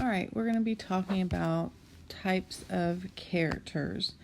Alright, we're going to be talking about types of characters.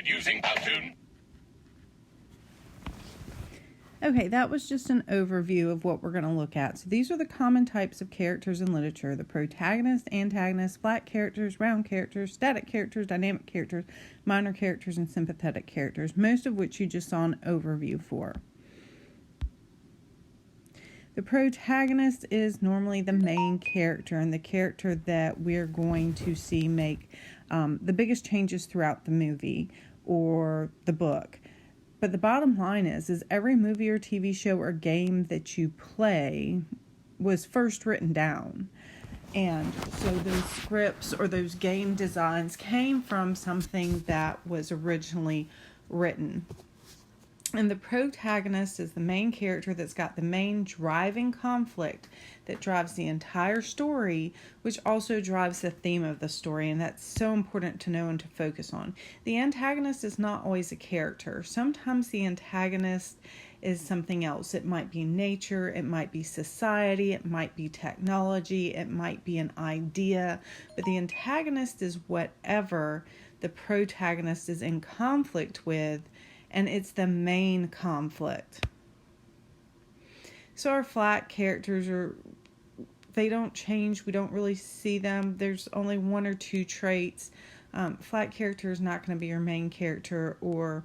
Using Powtoon. Okay, that was just an overview of what we're going to look at. So these are the common types of characters in literature: the protagonist, antagonist, flat characters, round characters, static characters, dynamic characters, minor characters, and sympathetic characters, most of which you just saw an overview for. The protagonist is normally the main character and the character that we're going to see make the biggest changes throughout the movie or the book. But the bottom line is every movie or TV show or game that you play was first written down. And so those scripts or those game designs came from something that was originally written. And the protagonist is the main character that's got the main driving conflict that drives the entire story, which also drives the theme of the story. And that's so important to know and to focus on. The antagonist is not always a character. Sometimes the antagonist is something else. It might be nature, it might be society, it might be technology, it might be an idea. But the antagonist is whatever the protagonist is in conflict with, and it's the main conflict. So our flat characters they don't change. We don't really see them. There's only one or two traits. Flat character is not going to be your main character or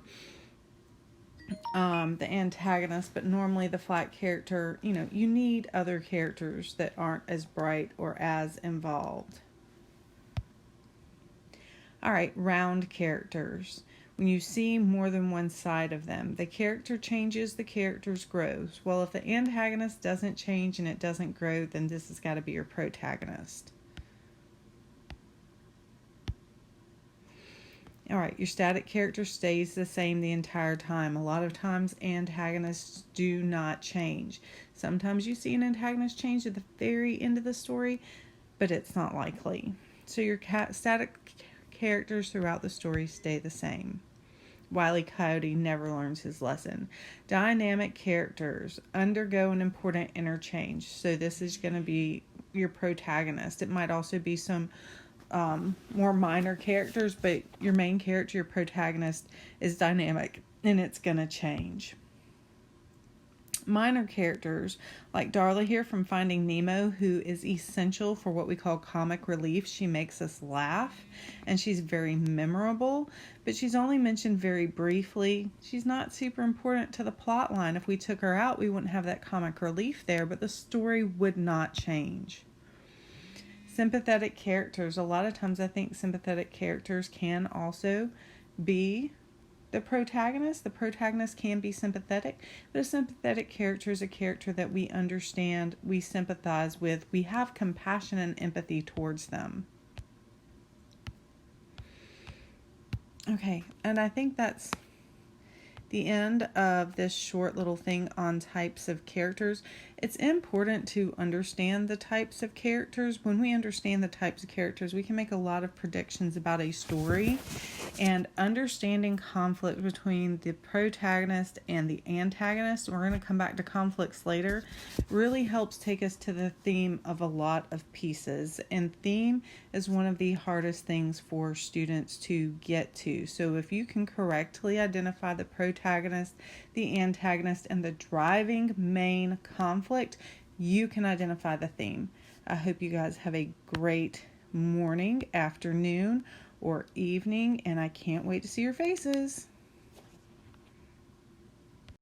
the antagonist, but normally the flat character, you need other characters that aren't as bright or as involved. All right, round characters. When you see more than one side of them, the character changes, the characters grows. Well, if the antagonist doesn't change and it doesn't grow, then this has got to be your protagonist. All right, your static character stays the same the entire time. A lot of times antagonists do not change. Sometimes you see an antagonist change at the very end of the story, but it's not likely. So your static characters throughout the story stay the same. Wile E. Coyote never learns his lesson. Dynamic characters undergo an important interchange. So this is going to be your protagonist. It might also be some more minor characters, but your main character, your protagonist, is dynamic and it's going to change. Minor characters like Darla here from Finding Nemo, who is essential for what we call comic relief. She makes us laugh and she's very memorable, but she's only mentioned very briefly. She's not super important to the plot line. If we took her out, we wouldn't have that comic relief there, but the story would not change. Sympathetic characters. A lot of times I think sympathetic characters can also be the protagonist. The protagonist can be sympathetic, but a sympathetic character is a character that we understand, we sympathize with, we have compassion and empathy towards them. Okay, and I think that's the end of this short little thing on types of characters. It's important to understand the types of characters. When we understand the types of characters, we can make a lot of predictions about a story. And understanding conflict between the protagonist and the antagonist, we're going to come back to conflicts later, really helps take us to the theme of a lot of pieces. And theme is one of the hardest things for students to get to. So if you can correctly identify the protagonist, the antagonist, and the driving main conflict, you can identify the theme. I hope you guys have a great morning, afternoon, or evening, and I can't wait to see your faces.